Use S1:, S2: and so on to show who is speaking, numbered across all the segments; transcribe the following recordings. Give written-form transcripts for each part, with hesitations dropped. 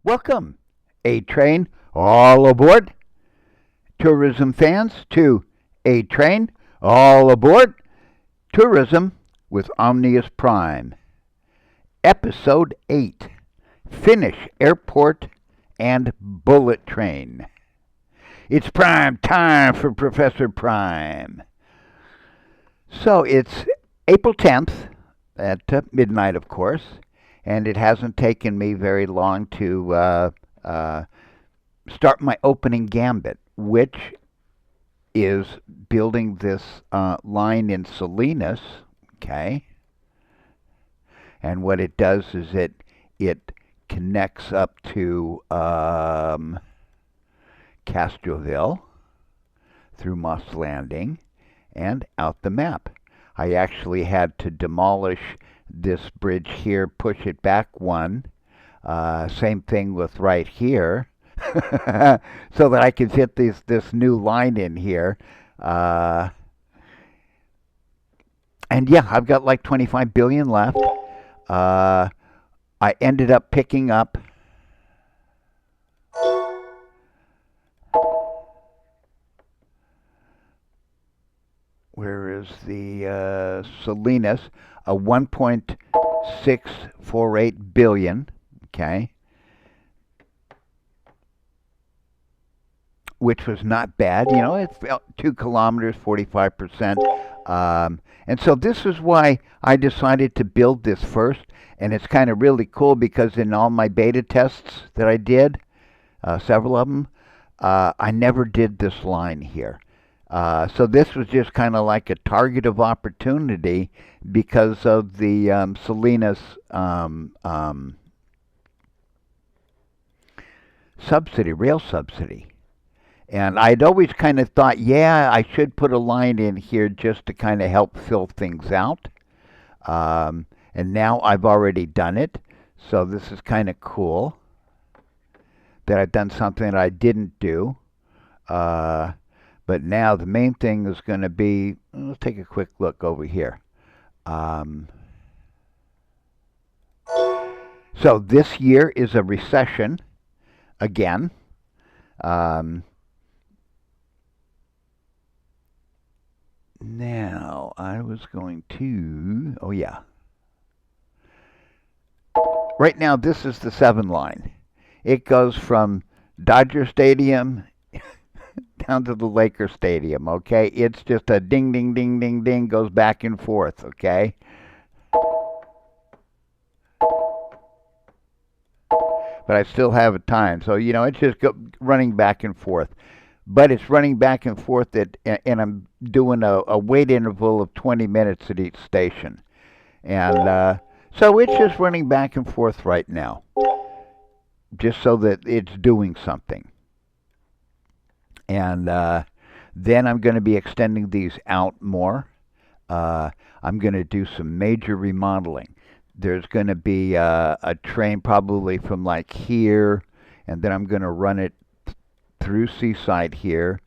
S1: Welcome, A Train, all aboard. Tourism fans to A Train, all aboard. Tourism with Omnius Prime. Episode 8 Finish Airport and Bullet Train. It's prime time for Professor Prime. So it's April 10th at midnight, of course, and it hasn't taken me very long to start my opening gambit, which is building this line in Salinas, okay? And what it does is it connects up to Castroville through Moss Landing and out the map. I actually had to demolish this bridge here, push it back one. Same thing with right here. So that I can fit this new line in here. And yeah, I've got like 25 billion left. I ended up picking up where is the Salinas, a 1.648 billion, okay, which was not bad. You know, it's 2 kilometers, 45%. And so this is why I decided to build this first. And it's kind of really cool because in all my beta tests that I did, several of them, I never did this line here. So this was just kind of like a target of opportunity because of the Salinas subsidy, rail subsidy. And I'd always kind of thought, yeah, I should put a line in here just to kind of help fill things out. And now I've already done it. So this is kind of cool that I've done something that I didn't do. But now the main thing is going to be, let's take a quick look over here. So this year is a recession again. Now, I was going to, oh yeah. Right now, this is the 7 line. It goes from Dodger Stadium down to the Laker Stadium, okay? It's just a ding, ding, ding, ding, ding, goes back and forth, okay? But I still have a time. So, you know, it's just running back and forth. But it's running back and forth, and I'm doing a wait interval of 20 minutes at each station. And so it's just running back and forth right now, just so that it's doing something. And then I'm going to be extending these out more. I'm going to do some major remodeling. There's going to be a train probably from like here, and then I'm going to run it through Seaside here,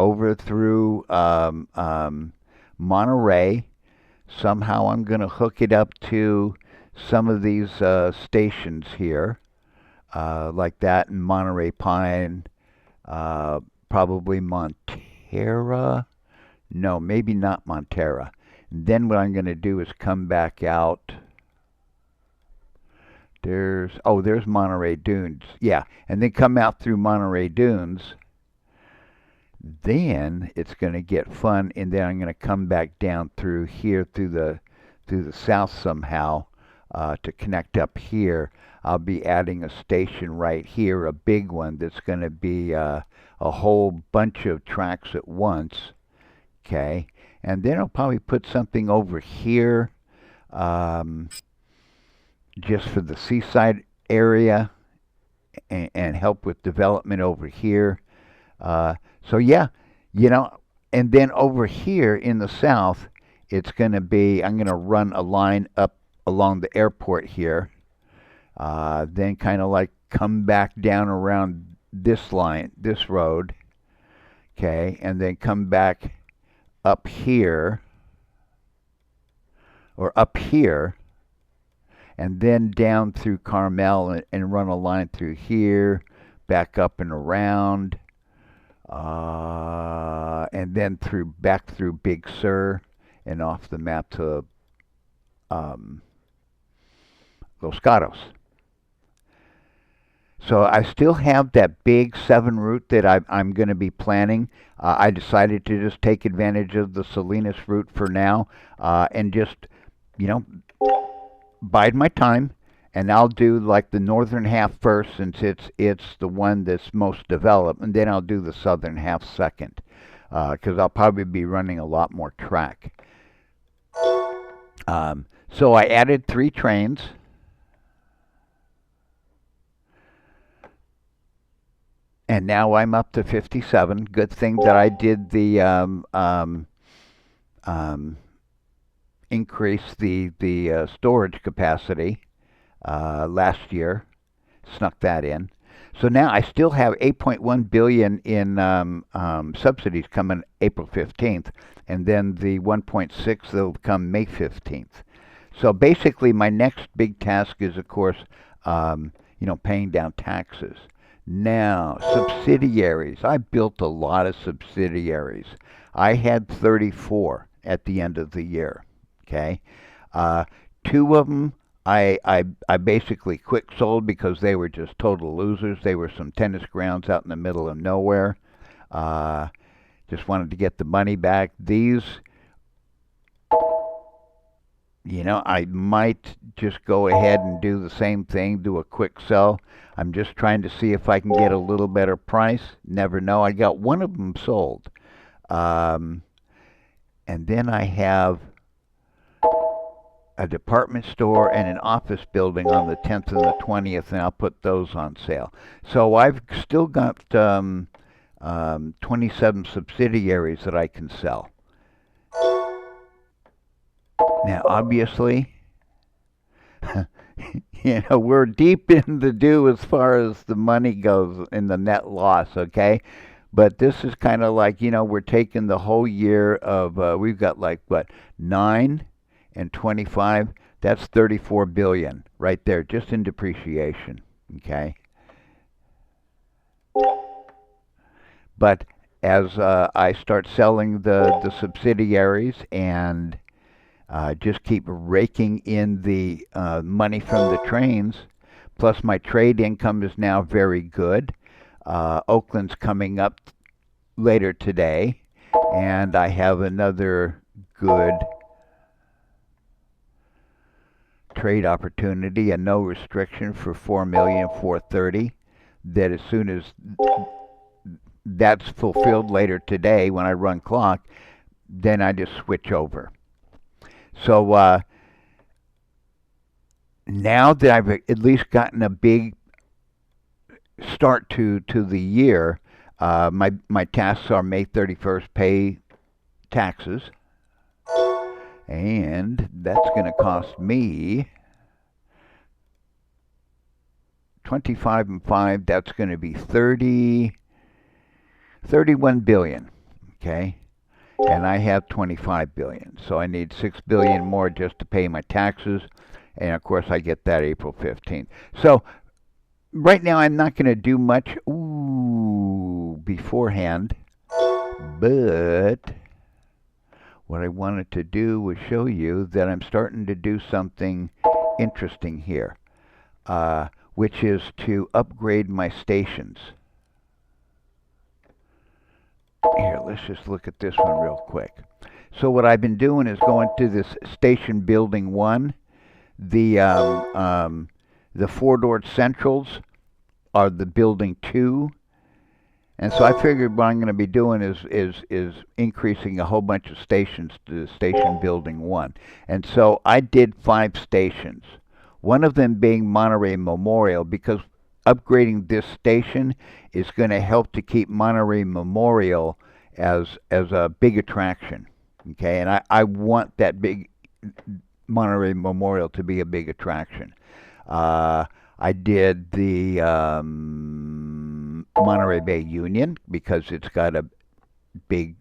S1: over through Monterey. Somehow I'm going to hook it up to some of these stations here, like that in Monterey Pine, probably Montera. No, maybe not Montera. And then what I'm going to do is come back out. There's Monterey Dunes. Yeah, and then come out through Monterey Dunes. Then it's going to get fun, and then I'm going to come back down through here through the south somehow to connect up here. I'll be adding a station right here, a big one that's going to be a whole bunch of tracks at once. Okay, and then I'll probably put something over here. Just for the seaside area and help with development over here. So yeah, you know, and then over here in the south, it's going to be, I'm going to run a line up along the airport here, then kind of like come back down around this line, this road, okay, and then come back up here, or up here, and then down through Carmel and run a line through here, back up and around, and then back through Big Sur and off the map to um, Los Gatos. So I still have that big 7 route that I'm going to be planning. I decided to just take advantage of the Salinas route for now, and just, you know, bide my time. And I'll do like the northern half first, since it's the one that's most developed, and then I'll do the southern half second, because I'll probably be running a lot more track. So I added 3 trains. And now I'm up to 57. Good thing that I did the um, increase the storage capacity last year. Snuck that in. So now I still have 8.1 billion in subsidies coming April 15th, and then the 1.6 that'll come May 15th. So basically, my next big task is, of course, paying down taxes. Now, subsidiaries. I built a lot of subsidiaries. I had 34 at the end of the year. Okay, uh, 2 of them I basically quick sold because they were just total losers. They were some tennis grounds out in the middle of nowhere. Uh, just wanted to get the money back. These, I might just go ahead and do the same thing, do a quick sell. I'm just trying to see if I can get a little better price. Never know. I got one of them sold. Um, and then I have a department store and an office building on the 10th and the 20th, and I'll put those on sale. So I've still got 27 subsidiaries that I can sell. Now, obviously, we're deep in the due as far as the money goes in the net loss, okay? But this is kind of like, we're taking the whole year of, we've got like, what, 9 and 25? That's 34 billion right there, just in depreciation, okay? But as I start selling the subsidiaries and just keep raking in the money from the trains. Plus, my trade income is now very good. Oakland's coming up later today, and I have another good trade opportunity, a no restriction for 4,430,000. That as soon as that's fulfilled later today, when I run clock, then I just switch over. So now that I've at least gotten a big start to the year, my tasks are May 31st, pay taxes, and that's going to cost me 25 and 5. That's going to be 31 billion. Okay. And I have 25 billion, so I need 6 billion more just to pay my taxes, and of course I get that April 15th. So right now I'm not going to do much beforehand, but what I wanted to do was show you that I'm starting to do something interesting here, which is to upgrade my stations. Here, let's just look at this one real quick. So what I've been doing is going to this station building 1. The Fort Ord Centrals are the building 2. And so I figured what I'm going to be doing is increasing a whole bunch of stations to station building 1. And so I did 5 stations. One of them being Monterey Memorial, because upgrading this station is going to help to keep Monterey Memorial as a big attraction. Okay, and I want that big Monterey Memorial to be a big attraction. I did the Monterey Bay Union because it's got a big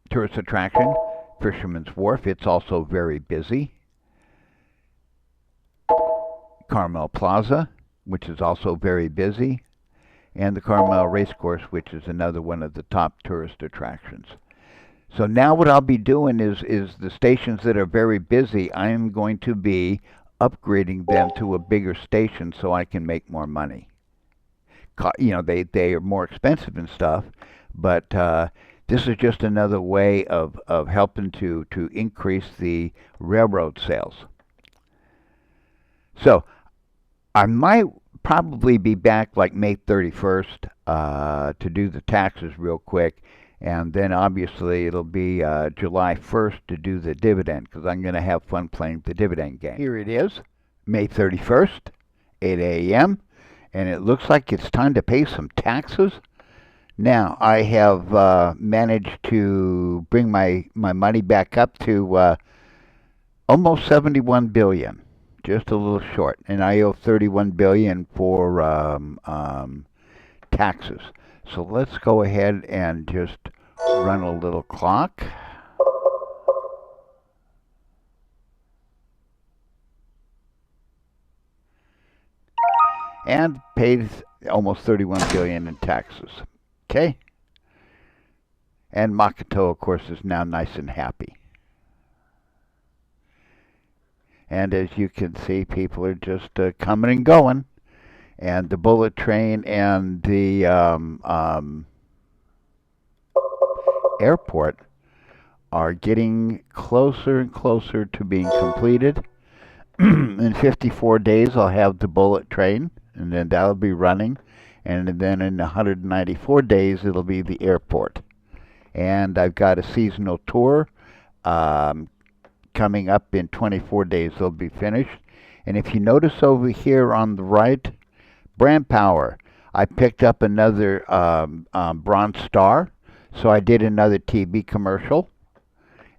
S1: tourist attraction. Fisherman's Wharf, it's also very busy. Carmel Plaza, which is also very busy, and the Carmel Racecourse, which is another one of the top tourist attractions. So now what I'll be doing is the stations that are very busy, I am going to be upgrading them to a bigger station so I can make more money. They are more expensive and stuff, but this is just another way of helping to increase the railroad sales. So I might probably be back like May 31st to do the taxes real quick. And then obviously it'll be July 1st to do the dividend because I'm going to have fun playing the dividend game. Here it is, May 31st, 8 a.m. And it looks like it's time to pay some taxes. Now, I have managed to bring my money back up to almost 71 billion, just a little short. And I owe 31 billion for taxes. So let's go ahead and just run a little clock. And paid almost 31 billion in taxes. Okay? And Makoto, of course, is now nice and happy. And as you can see, people are just coming and going. And the bullet train and the airport are getting closer and closer to being completed. In 54 days, I'll have the bullet train, and then that'll be running. And then in 194 days, it'll be the airport. And I've got a seasonal tour coming up in 24 days. They'll be finished. And if you notice over here on the right, brand power. I picked up another Bronze Star, so I did another TV commercial,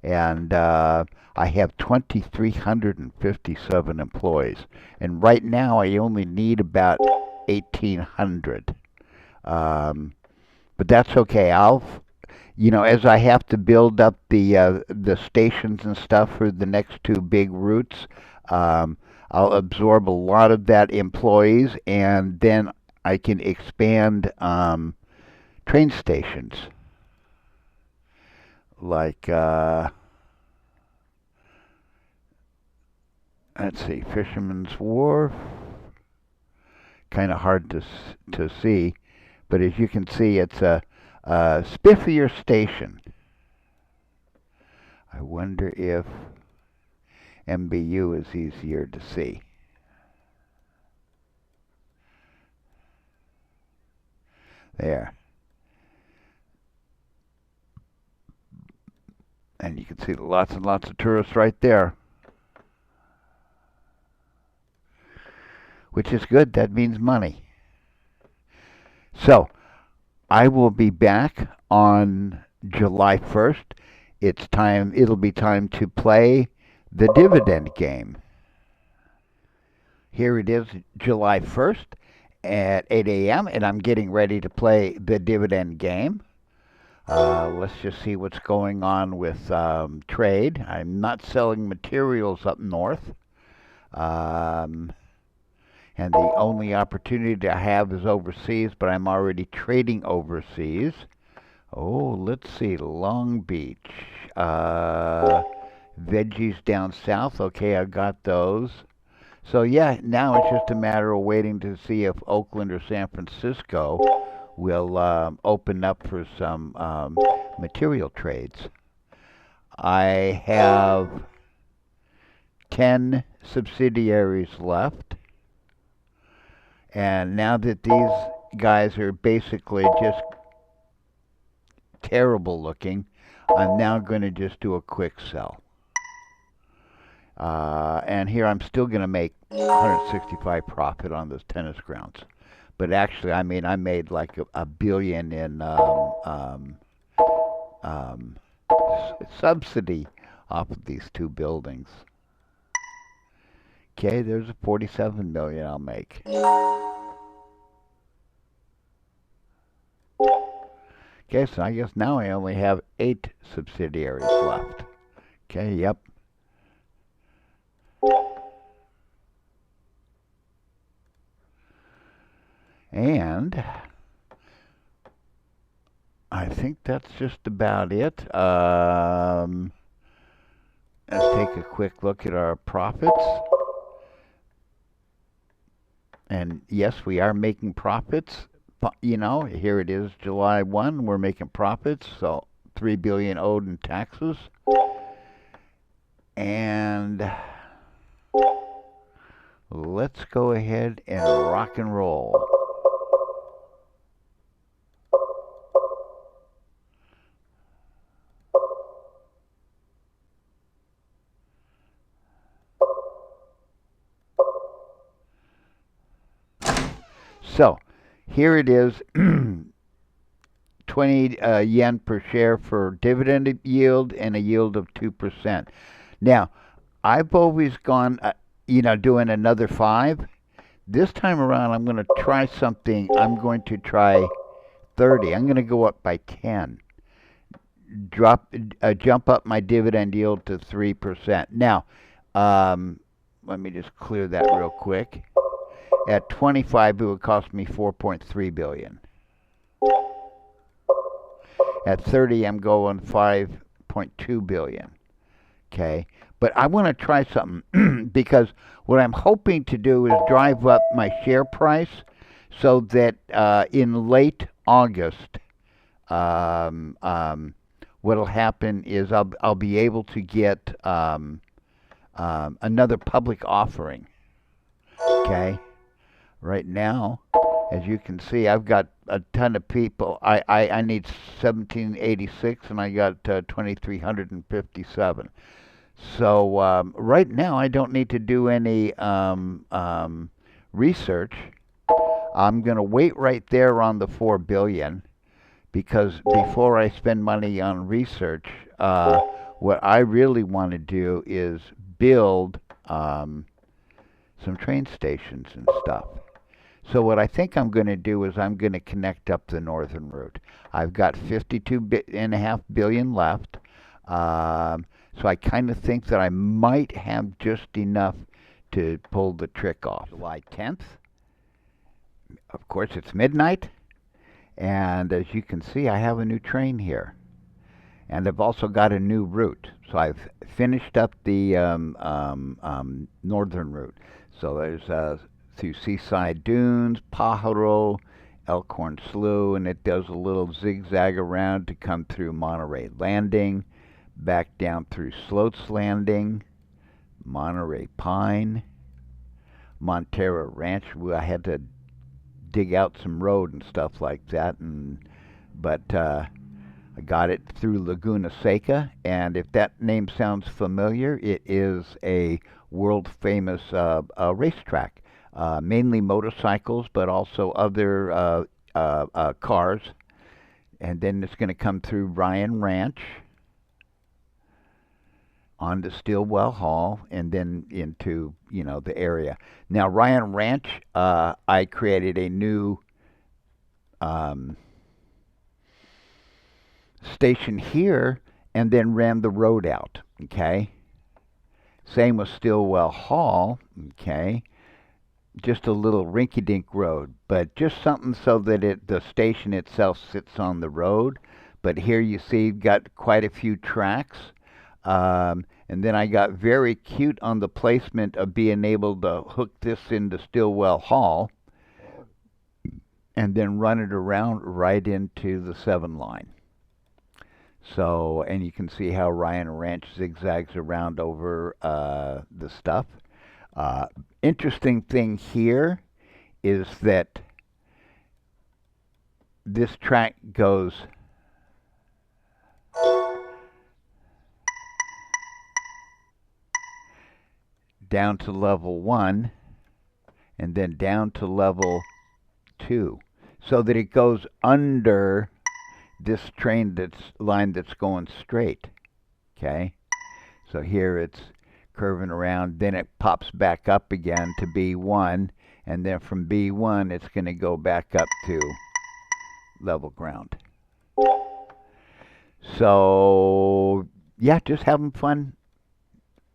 S1: and I have 2,357 employees, and right now I only need about 1,800. But that's okay. As I have to build up the stations and stuff for the next two big routes, I'll absorb a lot of that employees, and then I can expand train stations. Like, let's see, Fisherman's Wharf. Kind of hard to see, but as you can see, it's a spiffier station. I wonder if MBU is easier to see. There. And you can see lots and lots of tourists right there. Which is good. That means money. So, I will be back on July 1st. It'll be time to play the dividend game. Here it is, July 1st at 8 a.m., and I'm getting ready to play the dividend game. Let's just see what's going on with trade. I'm not selling materials up north. And the only opportunity I have is overseas, but I'm already trading overseas. Oh, let's see, Long Beach. Veggies down south. Okay, I've got those. So yeah, now it's just a matter of waiting to see if Oakland or San Francisco will open up for some material trades. I have 10 subsidiaries left. And now that these guys are basically just terrible looking, I'm now going to just do a quick sell. And here I'm still going to make 165 profit on those tennis grounds. But actually, I made like a billion in subsidy off of these two buildings. Okay, there's a 47 million I'll make. Okay, so I guess now I only have 8 subsidiaries left. Okay, yep. And I think that's just about it. Let's take a quick look at our profits. And yes, we are making profits. You know, here it is, July 1, we're making profits, so 3 billion owed in taxes. And let's go ahead and rock and roll. So, here it is, 20 yen per share for dividend yield and a yield of 2%. Now, I've always gone, doing another 5. This time around, I'm going to try something. I'm going to try 30. I'm going to go up by 10. Jump up my dividend yield to 3%. Now, let me just clear that real quick. At 25, it would cost me 4.3 billion. At 30, I'm going 5.2 billion. Okay, but I want to try something because what I'm hoping to do is drive up my share price so that in late August, what'll happen is I'll be able to get another public offering. Okay, right now, as you can see, I've got a ton of people. I need 1786, and I got 2357. So right now, I don't need to do any research. I'm going to wait right there on the 4 billion because before I spend money on research, what I really want to do is build some train stations and stuff. So what I think I'm going to do is I'm going to connect up the northern route. I've got 52.5 billion left. So I kind of think that I might have just enough to pull the trick off. July 10th. Of course, it's midnight. And as you can see, I have a new train here. And I've also got a new route. So I've finished up the northern route. So there's through Seaside Dunes, Pajaro, Elkhorn Slough, and it does a little zigzag around to come through Monterey Landing, back down through Sloats Landing, Monterey Pine, Montero Ranch. I had to dig out some road and stuff like that, but I got it through Laguna Seca, and if that name sounds familiar, it is a world-famous racetrack. Mainly motorcycles, but also other cars. And then it's going to come through Ryan Ranch, onto Stillwell Hall, and then into, the area. Now, Ryan Ranch, I created a new station here and then ran the road out, okay? Same with Stillwell Hall, okay? Just a little rinky-dink road, but just something so that the station itself sits on the road. But here you see, got quite a few tracks. And then I got very cute on the placement of being able to hook this into Stillwell Hall and then run it around right into the 7 line. So, and you can see how Ryan Ranch zigzags around over the stuff. Interesting thing here is that this track goes down to level 1 and then down to level 2, so that it goes under this line that's going straight. Okay, so here it's curving around, then it pops back up again to B1, and then from B1 it's going to go back up to level ground. So yeah, just having fun,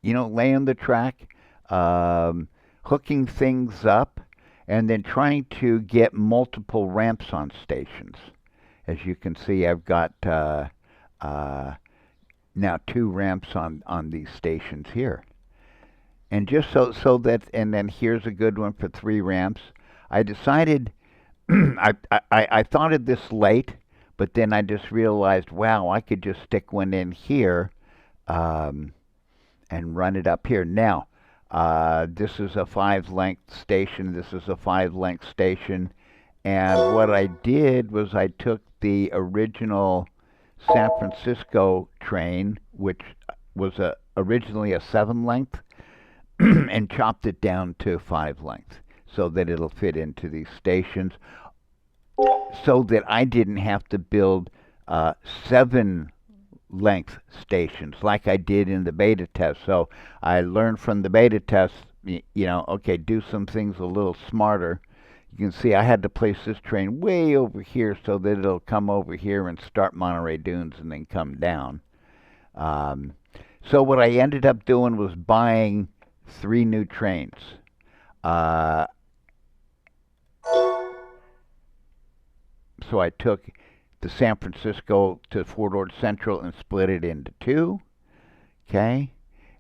S1: laying the track, hooking things up, and then trying to get multiple ramps on stations. As you can see, I've got uh, now 2 ramps on these stations here. And just so that, and then here's a good one for 3 ramps. I decided, I thought of this late, but then I just realized, wow, I could just stick one in here um, and run it up here. Now, this is a 5-length station. This is a 5-length station. And what I did was I took the original San Francisco train, which was originally a 7-length, and chopped it down to 5 length so that it'll fit into these stations, so that I didn't have to build 7-length stations like I did in the beta test. So I learned from the beta test, okay, do some things a little smarter. You can see I had to place this train way over here so that it'll come over here and start Monterey Dunes and then come down. So what I ended up doing was buying 3 new trains. So I took the San Francisco to Fort Ord Central and split it into 2. Okay?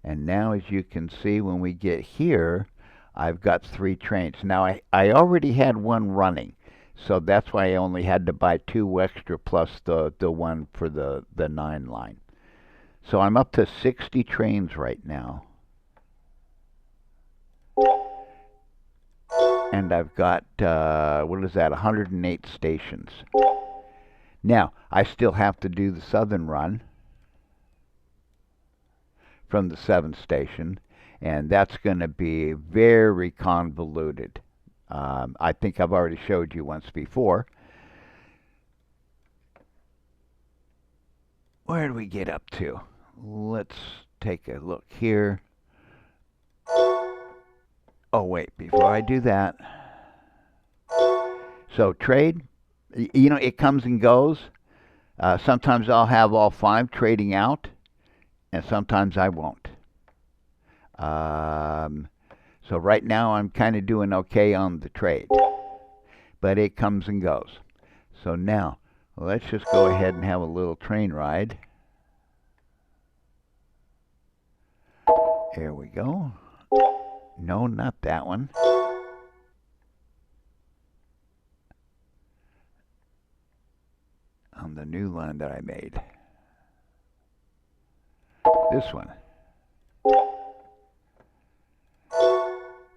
S1: And now, as you can see, when we get here, I've got 3 trains. Now, I already had one running, so that's why I only had to buy 2 extra plus the one for the 9 line. So I'm up to 60 trains right now. And I've got, what is that, 108 stations. Now, I still have to do the southern run from the 7th station, and that's going to be very convoluted. I think I've already showed you once before. Where do we get up to? Let's take a look here. Oh, wait, before I do that. So trade, it comes and goes. Sometimes I'll have all 5 trading out, and sometimes I won't. So right now I'm kind of doing okay on the trade, but it comes and goes. So now, let's just go ahead and have a little train ride. There we go. No, not that one. On the new line that I made. This one.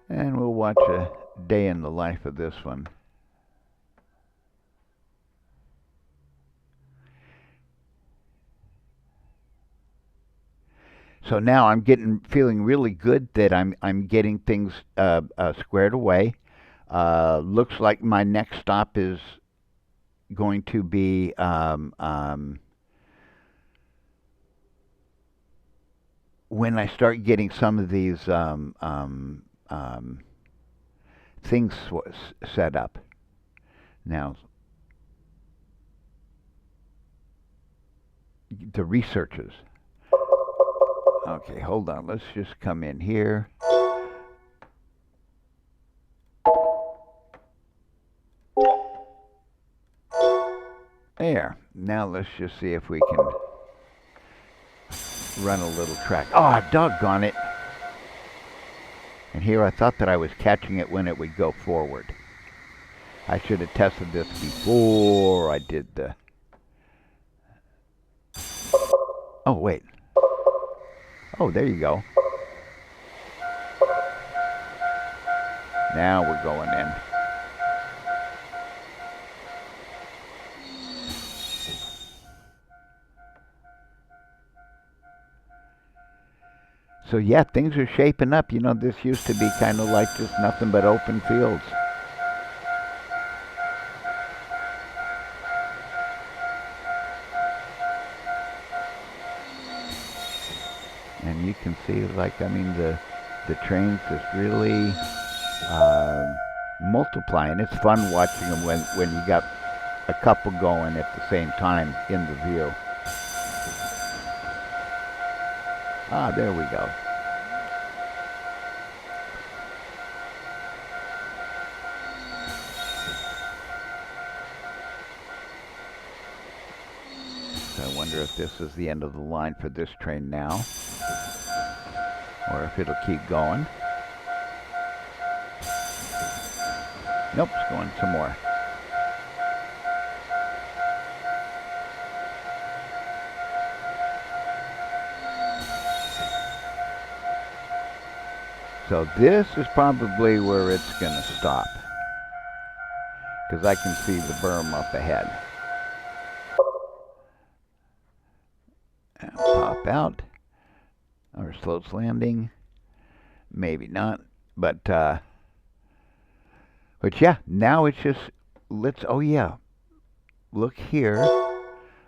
S1: And we'll watch a day in the life of this one. So now I'm feeling really good that I'm getting things squared away. Looks like my next stop is going to be when I start getting some of these things set up. Now, the researches. Okay, hold on. Let's just come in here. There. Now let's just see if we can run a little track. Oh, doggone it. And here I thought that I was catching it when it would go forward. I should have tested this before I did the... Oh, wait. Oh, there you go. Now we're going in. So yeah, things are shaping up. This used to be kind of like just nothing but open fields. And you can see, the trains just really multiplying. It's fun watching them when you got a couple going at the same time in the view. Ah, there we go. So I wonder if this is the end of the line for this train now, or if it'll keep going. Nope, it's going some more. So this is probably where it's going to stop, because I can see the berm up ahead. And pop out. Or slopes landing. Maybe not. But yeah, now it's just, oh yeah, look here.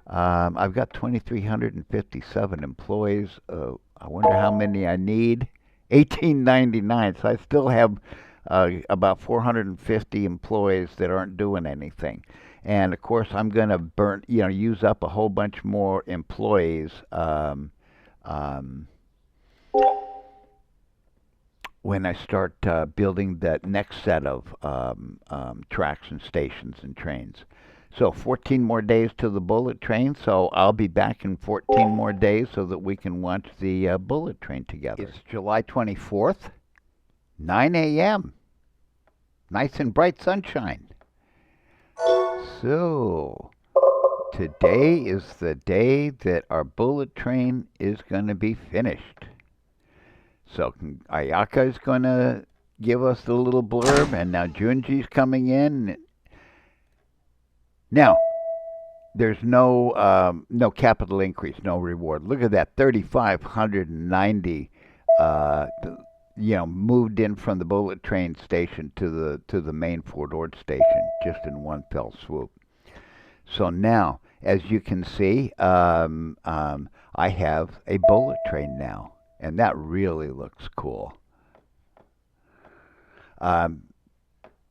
S1: I've got 2,357 employees. I wonder how many I need. 1,899. So I still have about 450 employees that aren't doing anything. And of course, I'm going to use up a whole bunch more employees when I start building that next set of tracks and stations and trains. So 14 more days to the bullet train, so I'll be back in 14 more days so that we can watch the bullet train together. It's July 24th, 9 a.m. Nice and bright sunshine. So today is the day that our bullet train is going to be finished. So Ayaka is going to give us the little blurb, and now Junji's coming in. Now, there's no capital increase, no reward. Look at that, 3,590. Moved in from the bullet train station to the main Fort Ord station, just in one fell swoop. So now, as you can see, I have a bullet train now, and that really looks cool.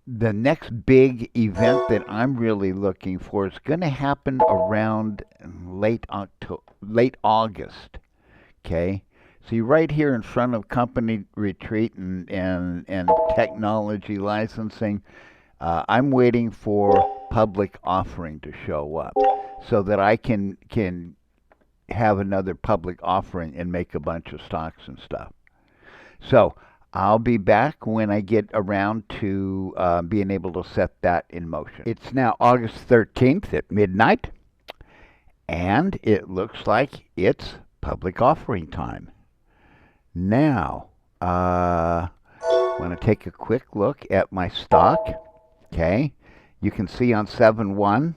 S1: The next big event that I'm really looking for is going to happen around late August. Okay, see right here in front of company retreat and technology licensing, I'm waiting for public offering to show up so that I can have another public offering and make a bunch of stocks and stuff. So I'll be back when I get around to being able to set that in motion. It's now August 13th at midnight, and it looks like it's public offering time. Now, I want to take a quick look at my stock. Okay, you can see on 7-1,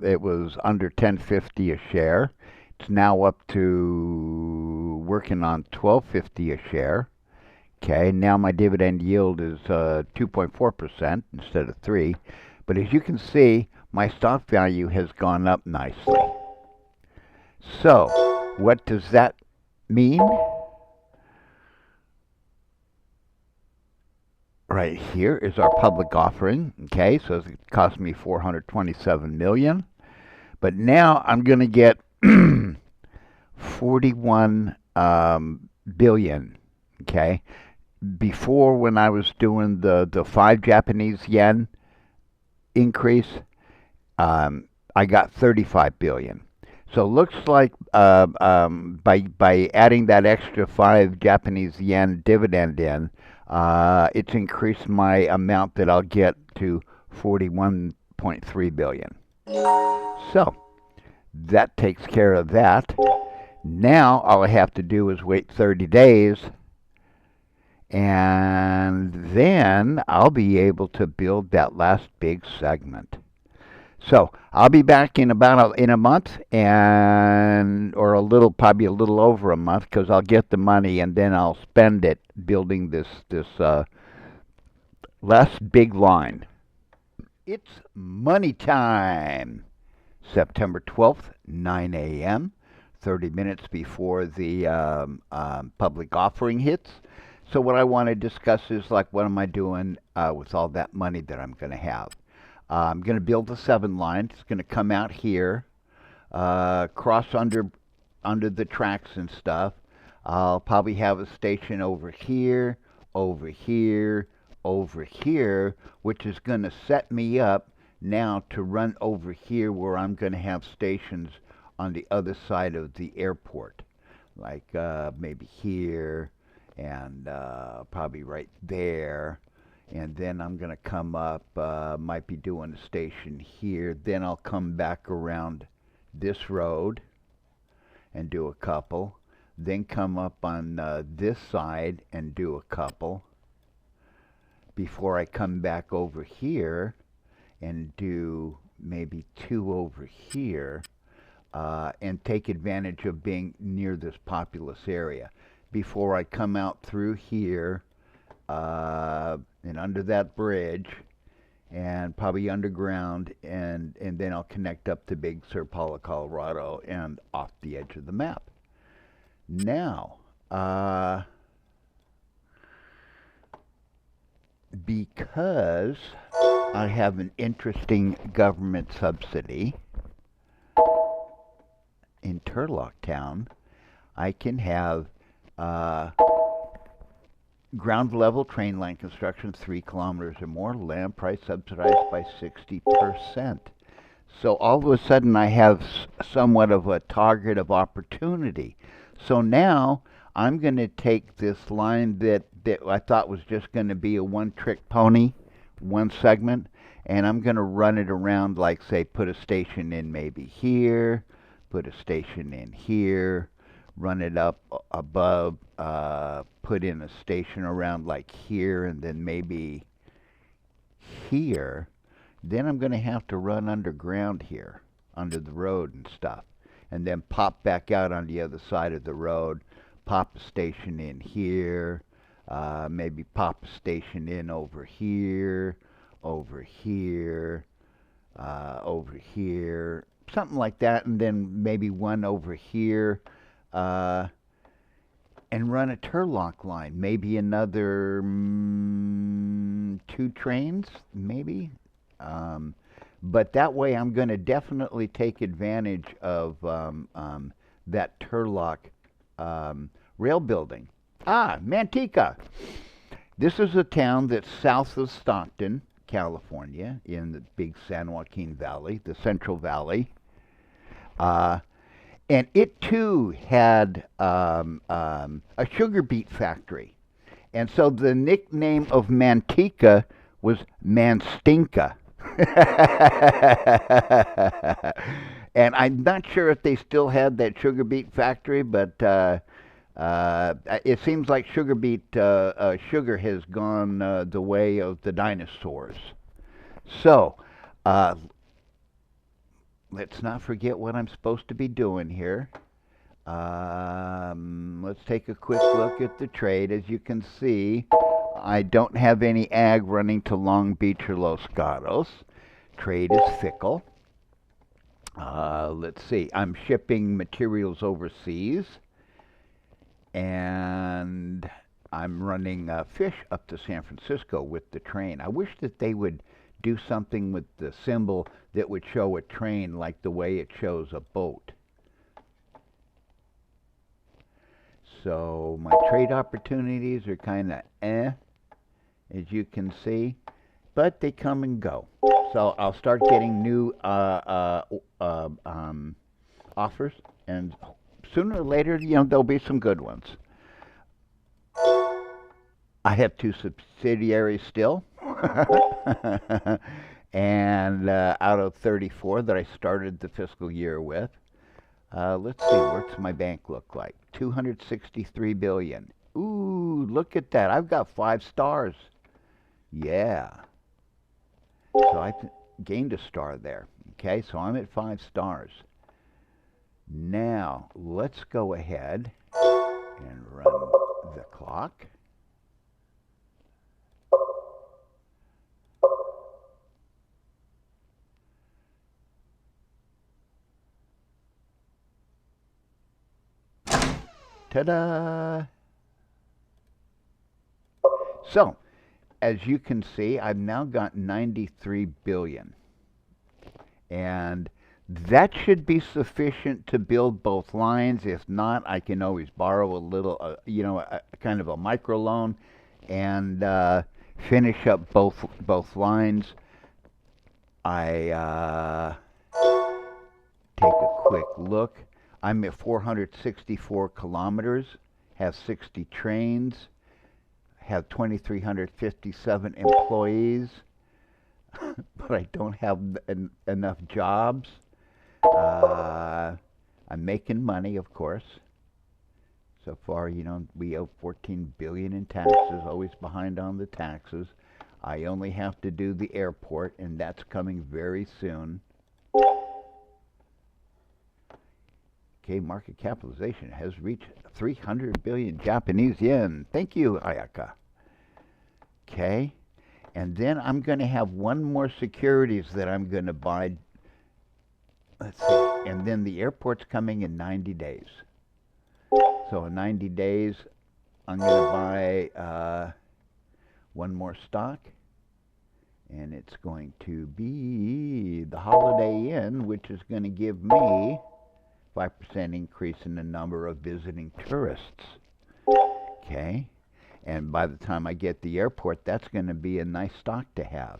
S1: it was under 10.50 a share. It's now up to working on 12.50 a share. Okay, now my dividend yield is 2.4% instead of 3. But as you can see, my stock value has gone up nicely. So, what does that mean? Right here is our public offering. Okay, so it cost me $427 million. But now I'm going to get 41 billion. Okay, before when I was doing the 5 Japanese yen increase, I got 35 billion. So it looks like by adding that extra 5 Japanese yen dividend in, it's increased my amount that I'll get to 41.3 billion. So that takes care of that. Now all I have to do is wait 30 days, and then I'll be able to build that last big segment. So I'll be back in in a month, probably a little over a month, because I'll get the money and then I'll spend it building this last big line. It's money time. September 12th, 9 a.m., 30 minutes before the public offering hits. So what I want to discuss is, like, what am I doing with all that money that I'm going to have? I'm going to build the 7 line. It's going to come out here, cross under the tracks and stuff. I'll probably have a station over here, over here, over here, which is going to set me up now to run over here where I'm going to have stations on the other side of the airport, like maybe here and probably right there. And then I'm going to come up, might be doing a station here. Then I'll come back around this road and do a couple. Then come up on this side and do a couple before I come back over here and do maybe two over here and take advantage of being near this populous area before I come out through here and under that bridge and probably underground, and then I'll connect up to Big Sur, Paula, Colorado, and off the edge of the map. Now, because I have an interesting government subsidy in Turlock Town, I can have ground level train line construction 3 kilometers or more, land price subsidized by 60%. So all of a sudden I have somewhat of a target of opportunity. So now I'm going to take this line that I thought was just going to be a one-trick pony, one segment, and I'm going to run it around, like say put a station in maybe here, put a station in here, run it up above, put in a station around like here, and then maybe here. Then I'm going to have to run underground here, under the road and stuff, and then pop back out on the other side of the road, pop a station in here, maybe pop a station in over here, over here, over here, something like that, and then maybe one over here, and run a Turlock line, maybe another 2 trains, maybe. But that way I'm going to definitely take advantage of that Turlock rail building. Manteca. This is a town that's south of Stockton, California, in the big San Joaquin Valley, the Central Valley. And it too had a sugar beet factory. And so the nickname of Manteca was Manstinka. And I'm not sure if they still had that sugar beet factory, but it seems like sugar has gone the way of the dinosaurs. So, let's not forget what I'm supposed to be doing here. Let's take a quick look at the trade. As you can see, I don't have any ag running to Long Beach or Los Gatos. Trade is fickle. Let's see. I'm shipping materials overseas, and I'm running fish up to San Francisco with the train. I wish that they would do something with the symbol that would show a train like the way it shows a boat. So my trade opportunities are kind of as you can see, but they come and go. So I'll start getting new offers, and sooner or later, there'll be some good ones. I have 2 subsidiaries still, and out of 34 that I started the fiscal year with. Let's see, what's my bank look like? 263 billion. Ooh, look at that. I've got 5 stars. Yeah. So I gained a star there. Okay, so I'm at 5 stars. Now, let's go ahead and run the clock. Ta-da! So, as you can see, I've now got 93 billion. And that should be sufficient to build both lines. If not, I can always borrow a little, a kind of a micro loan and finish up both lines. I take a quick look. I'm at 464 kilometers, have 60 trains, have 2,357 employees, but I don't have enough jobs. I'm making money, of course. So far, we owe 14 billion in taxes, always behind on the taxes. I only have to do the airport, and that's coming very soon. Okay, market capitalization has reached 300 billion Japanese yen. Thank you, Ayaka. Okay, and then I'm going to have one more securities that I'm going to buy. Let's see, and then the airport's coming in 90 days. So in 90 days, I'm going to buy one more stock, and it's going to be the Holiday Inn, which is going to give me 5% increase in the number of visiting tourists. Okay, and by the time I get the airport, that's going to be a nice stock to have.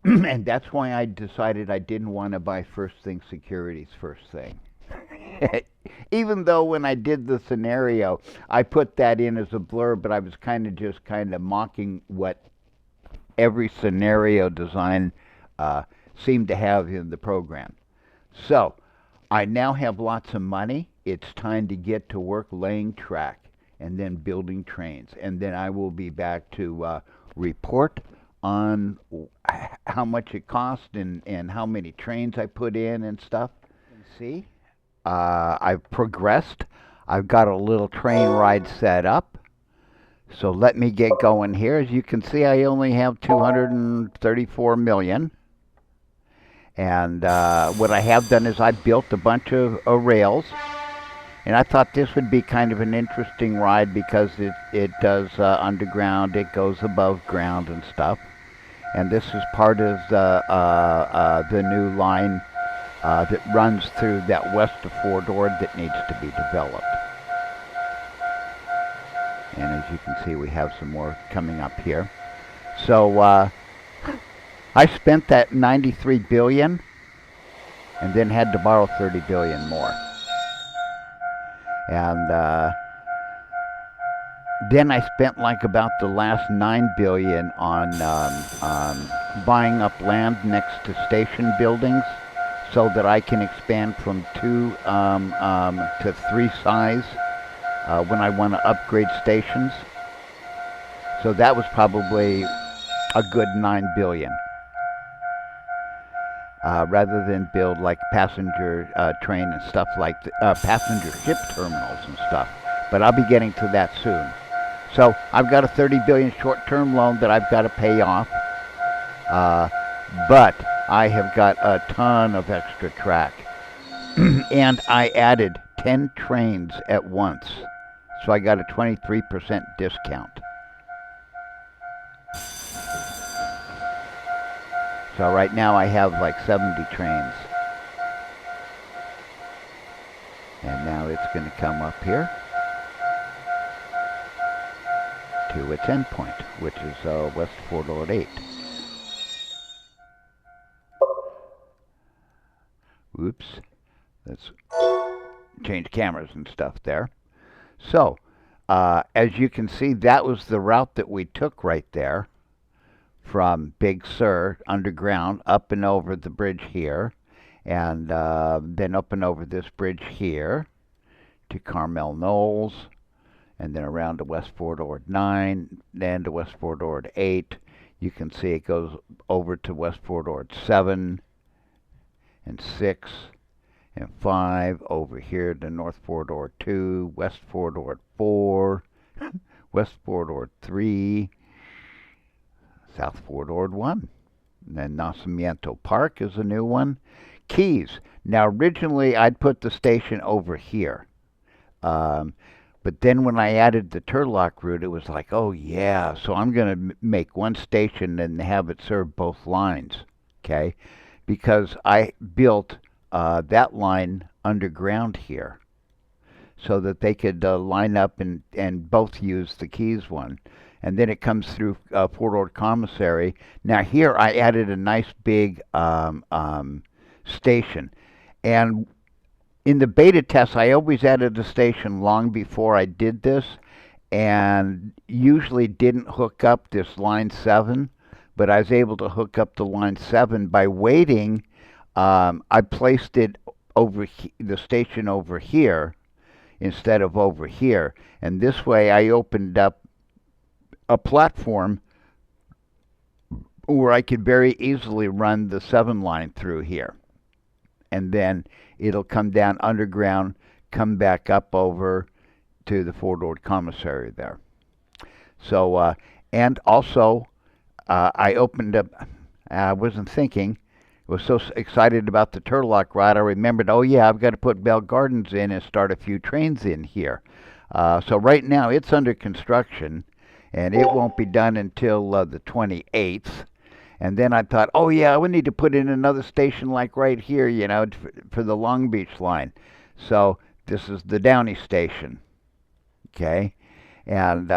S1: And that's why I decided I didn't want to buy first thing securities first thing. Even though when I did the scenario, I put that in as a blur, but I was just kind of mocking what every scenario design seemed to have in the program. So I now have lots of money. It's time to get to work laying track and then building trains. And then I will be back to report on how much it cost and how many trains I put in and stuff. And see, I've progressed. I've got a little train ride set up. So let me get going here. As you can see, I only have 234 million. And what I have done is I built a bunch of rails. And I thought this would be kind of an interesting ride because it does underground, it goes above ground and stuff. And this is part of the new line that runs through that west of Fort Ord that needs to be developed. And as you can see, we have some more coming up here. So I spent that 93 billion and then had to borrow 30 billion more. And then I spent like about the last 9 billion on buying up land next to station buildings so that I can expand from 2 to 3 size when I want to upgrade stations. So that was probably a good 9 billion. Rather than build like passenger train and stuff like passenger ship terminals and stuff. But I'll be getting to that soon. So I've got a 30 billion short-term loan that I've got to pay off. But I have got a ton of extra track. And I added 10 trains at once. So I got a 23% discount. So right now I have like 70 trains. And now it's going to come up here to its endpoint, which is West Fort Ord 8. Oops. Let's change cameras and stuff there. So, as you can see, that was the route that we took right there. From Big Sur underground up and over the bridge here, and then up and over this bridge here to Carmel Knolls, and then around to West Fort Ord 9, then to West Fort Ord 8. You can see it goes over to West Fort Ord 7 and 6 and 5, over here to North Fort Ord 2, West Fort Ord 4, West Fort Ord 3, South Fort Ord 1. And then Nacimiento Park is a new one. Keys. Now, originally, I'd put the station over here. But then when I added the Turlock route, it was like, oh, yeah. So I'm going to make one station and have it serve both lines. Okay? Because I built that line underground here so that they could line up and both use the Keys one. and then it comes through Fort Ord Commissary. Now here I added a nice big station, and in the beta test I always added the station long before I did this, and usually didn't hook up this line 7, but I was able to hook up the line 7 by waiting. I placed it the station over here instead of over here, and this way I opened up a platform where I could very easily run the 7 line through here, and then it'll come down underground, come back up over to the Fort Ord Commissary there. So, and also, I opened up, I wasn't thinking, was so excited about the Turlock ride, I remembered, oh yeah, I've got to put Bell Gardens in and start a few trains in here. So right now it's under construction, and it won't be done until the 28th. And then I thought, oh yeah, we need to put in another station like right here, you know, for the Long Beach line. So this is the Downey station. Okay, and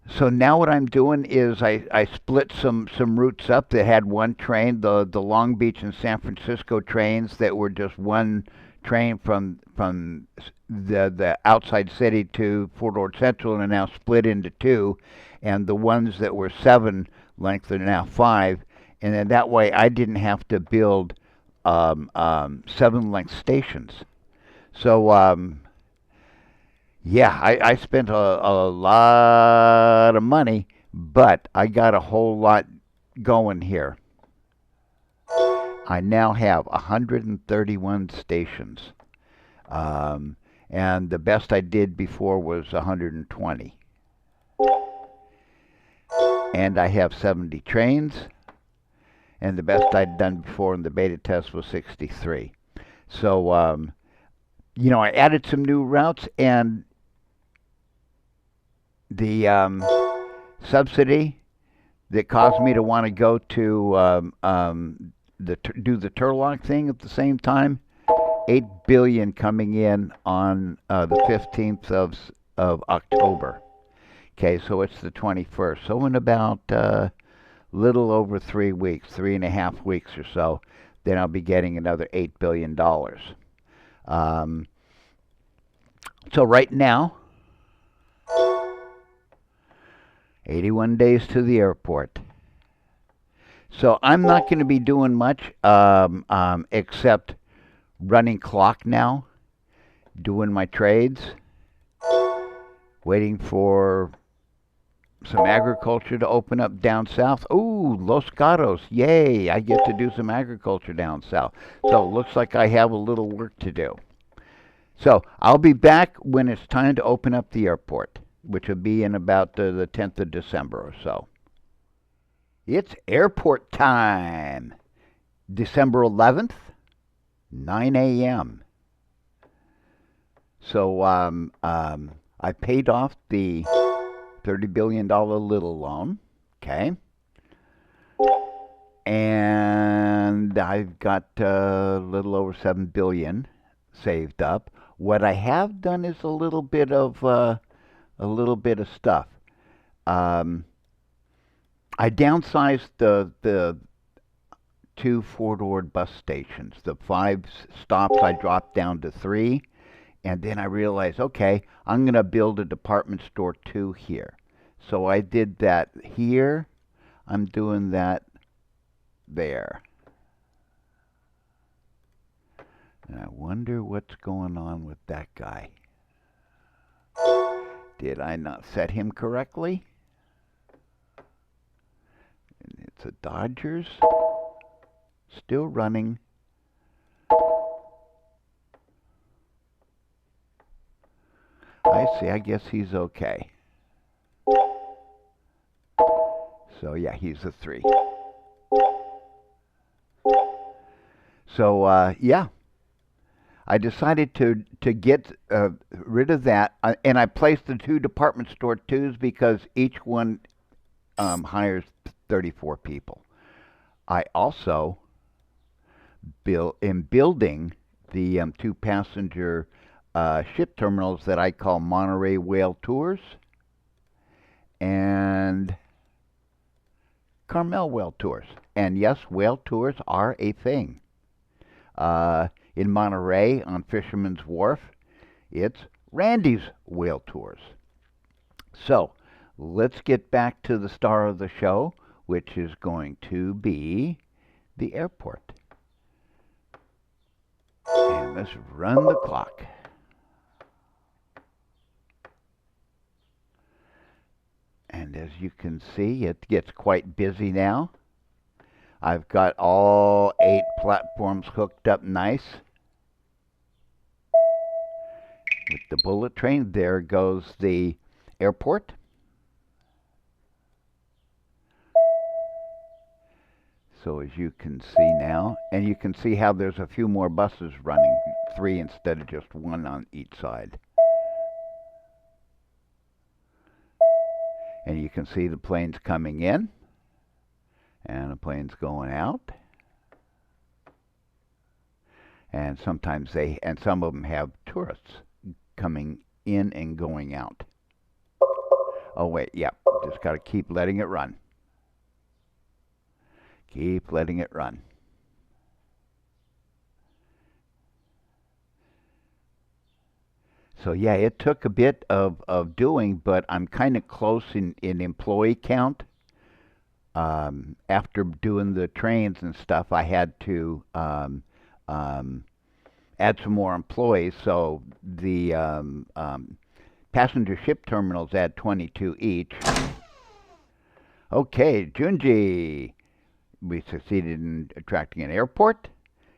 S1: so now what I'm doing is I split some routes up that had one train, the Long Beach and San Francisco trains that were just one train from the outside city to Fort Ord Central, and are now split into 2, and the ones that were 7 length are now 5, and then that way I didn't have to build 7 length stations. So yeah, I spent a lot of money, but I got a whole lot going here. I now have 131 stations, and the best I did before was 120. And I have 70 trains, and the best I'd done before in the beta test was 63. So, you know, I added some new routes, and the subsidy that caused me to want to go to do the Turlock thing at the same time, $8 billion coming in on the 15th of October. Okay, so it's the 21st. So in about little over 3 weeks, 3.5 weeks or so, then I'll be getting another $8 billion. So right now, 81 days to the airport. So I'm not going to be doing much except running clock now, doing my trades, waiting for some agriculture to open up down south. Ooh, Los Gatos, yay, I get to do some agriculture down south. So it looks like I have a little work to do. So I'll be back when it's time to open up the airport, which will be in about the 10th of December or so. It's airport time. December 11th, 9 a.m. So I paid off the $30 billion little loan, okay? And I've got a little over $7 billion saved up. What I have done is a little bit of stuff. I downsized the 2 Fort Ord bus stations. The 5 stops I dropped down to 3, and then I realized, okay, I'm going to build a department store 2 here. So I did that here. I'm doing that there. And I wonder what's going on with that guy. Did I not set him correctly? It's a Dodgers. Still running. I see. I guess he's okay. So yeah, he's a 3. So yeah, I decided to get rid of that, and I placed the 2 department store 2s because each one hires 34 people. I also am building the 2 passenger ship terminals that I call Monterey Whale Tours, and Carmel whale tours. And yes, whale tours are a thing. In Monterey on Fisherman's Wharf, it's Randy's Whale Tours. So, let's get back to the star of the show, which is going to be the airport. And let's run the clock. And as you can see, it gets quite busy now. I've got all 8 platforms hooked up nice. With the bullet train, there goes the airport. So as you can see now, and you can see how there's a few more buses running, 3 instead of just 1 on each side. And you can see the planes coming in, and the planes going out. And sometimes some of them have tourists coming in and going out. Oh wait, yeah, just got to keep letting it run. Keep letting it run. So yeah, it took a bit of doing, but I'm kind of close in employee count. After doing the trains and stuff, I had to add some more employees. So the passenger ship terminals add 22 each. Okay, Junji, we succeeded in attracting an airport.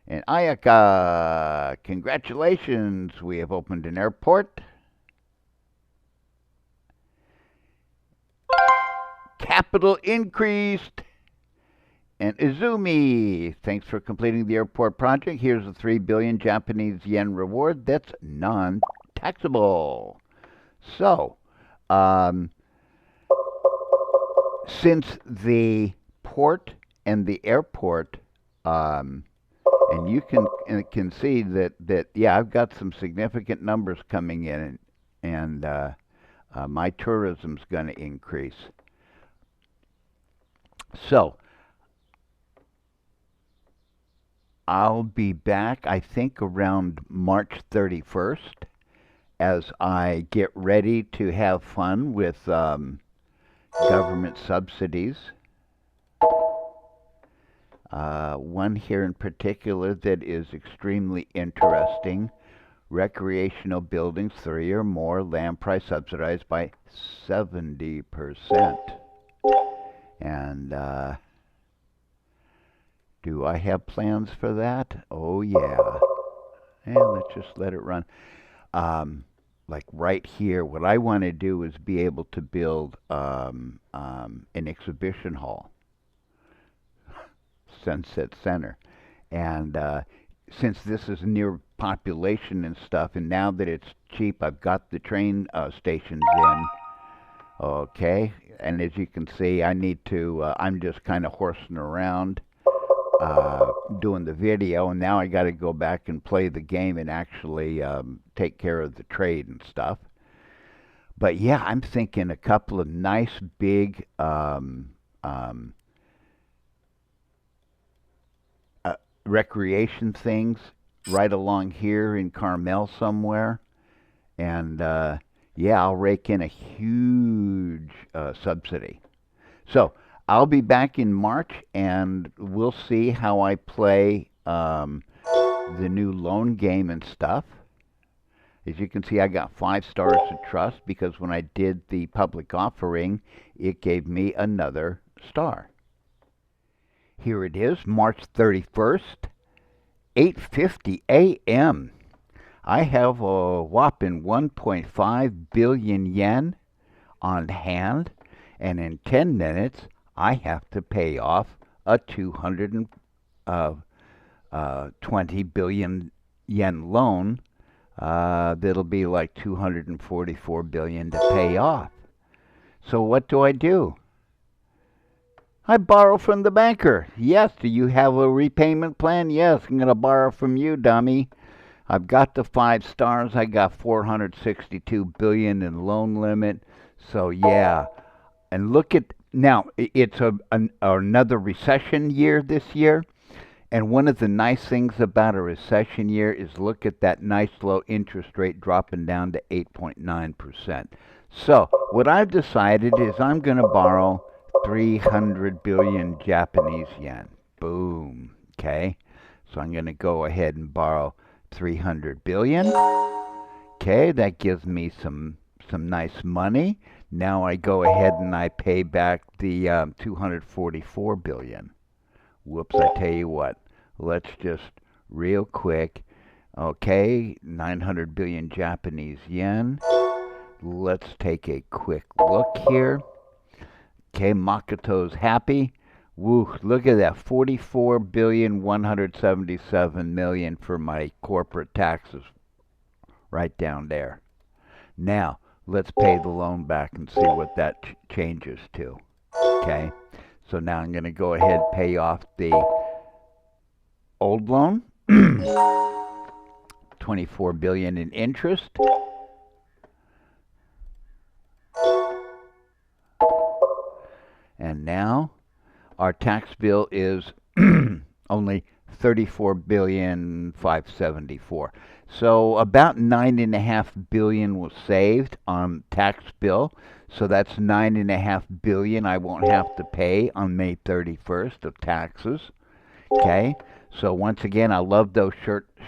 S1: And Ayaka, congratulations, we have opened an airport. Capital increased. And Izumi, thanks for completing the airport project. Here's a 3 billion Japanese yen reward that's non-taxable. So, since the port and the airport, and you can see that yeah, I've got some significant numbers coming in, and my tourism's going to increase. So I'll be back, I think, around March 31st as I get ready to have fun with government subsidies. One here in particular that is extremely interesting. Recreational buildings, 3 or more, land price subsidized by 70%. And do I have plans for that? Oh yeah. And let's just let it run. Like right here, what I want to do is be able to build an exhibition hall. Sunset Center. And since this is near population and stuff, and now that it's cheap, I've got the train stations in. Okay, and as you can see, I need to, I'm just kind of horsing around doing the video, and now I got to go back and play the game and actually take care of the trade and stuff. But yeah, I'm thinking a couple of nice big recreation things right along here in Carmel somewhere. And yeah, I'll rake in a huge subsidy. So I'll be back in March, and we'll see how I play the new loan game and stuff. As you can see, I got 5 stars to trust because when I did the public offering, it gave me another star. Here it is, March 31st, 8:50 a.m. I have a whopping 1.5 billion yen on hand, and in 10 minutes, I have to pay off a 220 billion yen loan. That'll be like 244 billion to pay off. So what do? I borrow from the banker. Yes, do you have a repayment plan? Yes, I'm going to borrow from you, dummy. I've got the 5 stars. I got 462 billion in loan limit. So yeah, And look at now, it's another recession year this year. And one of the nice things about a recession year is look at that nice low interest rate dropping down to 8.9%. So, what I've decided is I'm going to borrow 300 billion Japanese yen. Boom. Okay. So, I'm going to go ahead and borrow 300 billion. Okay, that gives me some nice money. Now I go ahead and I pay back the 244 billion. Whoops, I tell you what. Let's just real quick. Okay, 900 billion Japanese yen. Let's take a quick look here. Okay, Makoto's happy. Woo, look at that. 44 billion 177 million for my corporate taxes right down there. Now, let's pay the loan back and see what that changes to. Okay, so now I'm going to go ahead and pay off the old loan, 24 billion in interest. And now our tax bill is only 34 billion 574. So about 9.5 billion was saved on tax bill. So that's 9.5 billion I won't have to pay on May 31st of taxes. Okay. So once again, I love those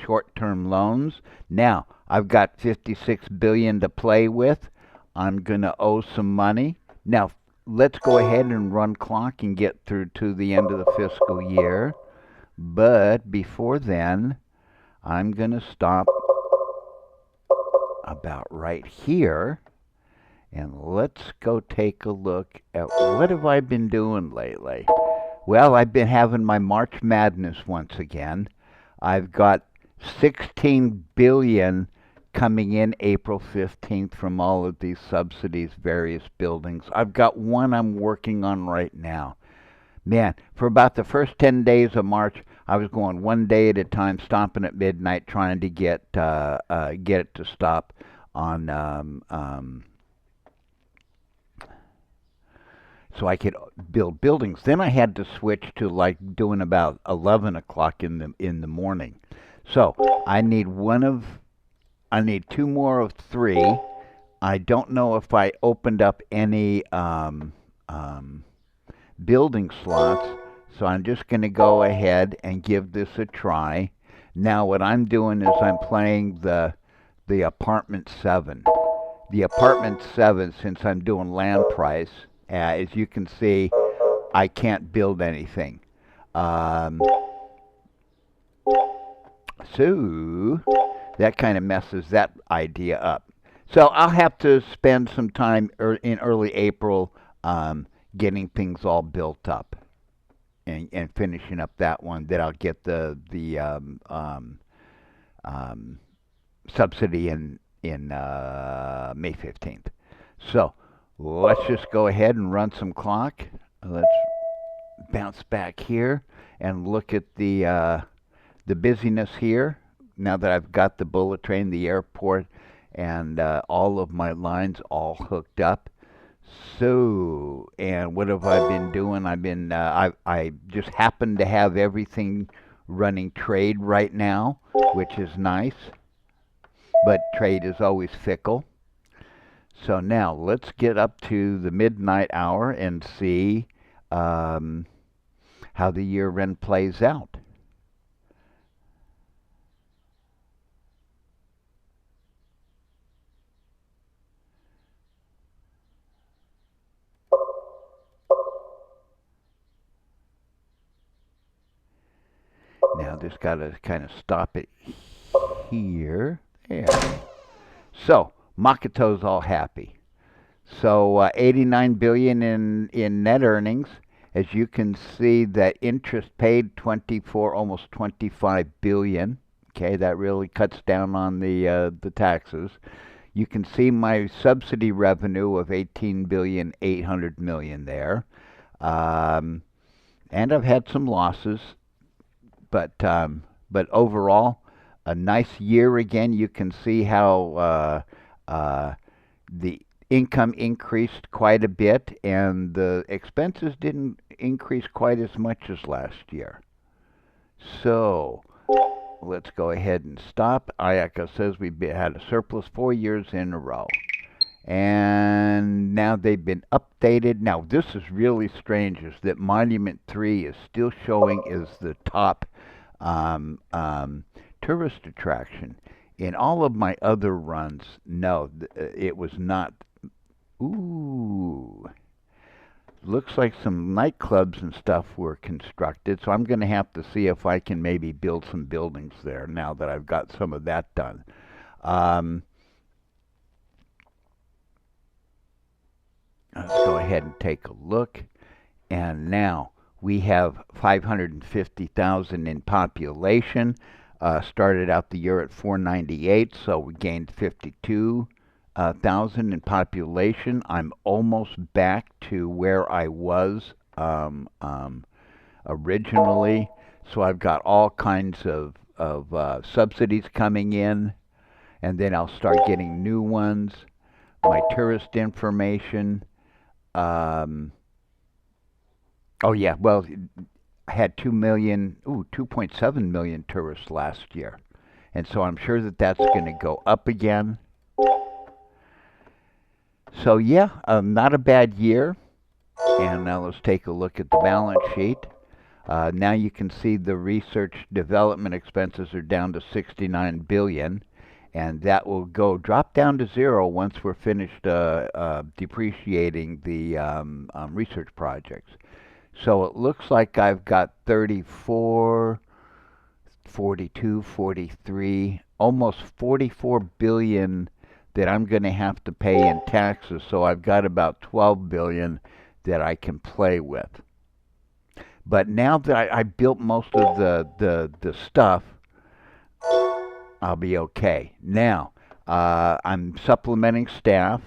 S1: short-term loans. Now I've got 56 billion to play with. I'm gonna owe some money. Now let's go ahead and run clock and get through to the end of the fiscal year. But before then, I'm going to stop about right here. And let's go take a look at what have I been doing lately. Well, I've been having my March Madness once again. I've got 16 billion coming in April 15th from all of these subsidies, various buildings. I've got one I'm working on right now. Man, for about the first 10 days of March, I was going one day at a time, stopping at midnight, trying to get it to stop on so I could build buildings. Then I had to switch to like doing about 11 o'clock in the morning. So I need two more of three. I don't know if I opened up any building slots, so I'm just going to go ahead and give this a try. Now what I'm doing is I'm playing the apartment 7. The apartment 7, since I'm doing land price, as you can see, I can't build anything. So that kind of messes that idea up. So I'll have to spend some time in early April getting things all built up and finishing up that one. Then I'll get the subsidy in May 15th. So let's just go ahead and run some clock. Let's bounce back here and look at the busyness here. Now that I've got the bullet train, the airport, and all of my lines all hooked up. So, and what have I been doing? I just happen to have everything running trade right now, which is nice. But trade is always fickle. So now let's get up to the midnight hour and see how the year end plays out. Now just got to kind of stop it here. There. So Makoto's all happy. So 89 billion in net earnings. As you can see, that interest paid 24, almost 25 billion. Okay, that really cuts down on the taxes. You can see my subsidy revenue of 18 billion 800 million there. And I've had some losses, but overall, a nice year again. You can see how the income increased quite a bit, and the expenses didn't increase quite as much as last year. So let's go ahead and stop. IACA says we've had a surplus 4 years in a row. And now they've been updated. Now this is really strange, is that Monument 3 is still showing as the top um, um, tourist attraction. In all of my other runs, no, it was not. Ooh, looks like some nightclubs and stuff were constructed, so I'm going to have to see if I can maybe build some buildings there now that I've got some of that done. Um, let's go ahead and take a look. And now we have 550,000 in population. Started out the year at 498, so we gained 52,000 in population. I'm almost back to where I was originally. So I've got all kinds of subsidies coming in, and then I'll start getting new ones. My tourist information. Um, oh yeah, well, I had 2.7 million tourists last year, and so I'm sure that that's going to go up again. So yeah, not a bad year. And now let's take a look at the balance sheet. Now you can see the research development expenses are down to 69 billion, and that will drop down to zero once we're finished depreciating the research projects. So it looks like I've got 34, 42, 43, almost 44 billion that I'm going to have to pay in taxes. So I've got about 12 billion that I can play with. But now that I built most of the stuff, I'll be okay. Now, I'm supplementing staff.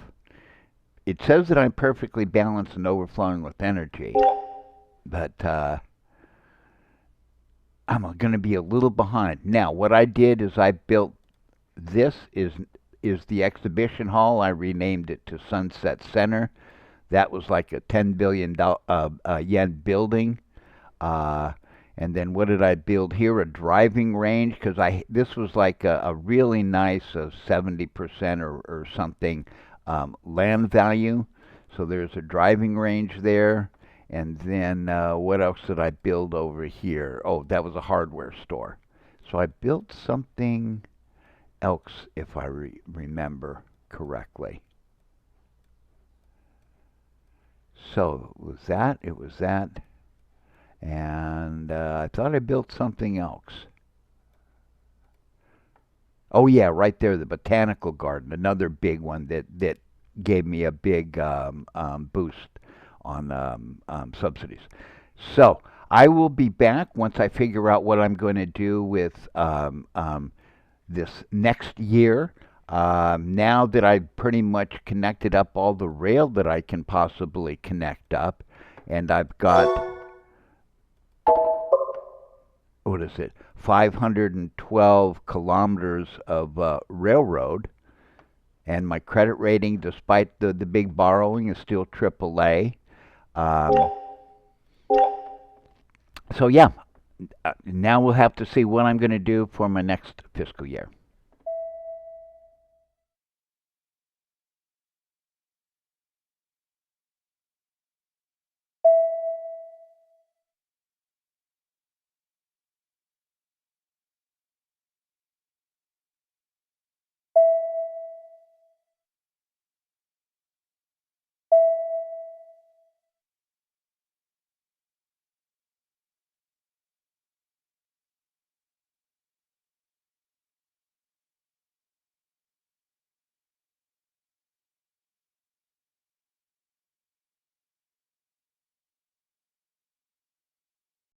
S1: It says that I'm perfectly balanced and overflowing with energy, but I'm going to be a little behind. Now, what I did is I built this is the exhibition hall. I renamed it to Sunset Center. That was like a 10 billion yen building. And then what did I build here? A driving range, because this was like a really nice 70% or something land value. So there's a driving range there. And then what else did I build over here? Oh, that was a hardware store. So I built something else, if I remember correctly. So it was that. It was that. And I thought I built something else. Oh yeah, right there, the botanical garden, another big one that gave me a big boost on subsidies. So I will be back once I figure out what I'm going to do with this next year. Now that I've pretty much connected up all the rail that I can possibly connect up, and I've got, what is it, 512 kilometers of railroad, and my credit rating, despite the big borrowing, is still AAA. Um, so yeah, now we'll have to see what I'm going to do for my next fiscal year.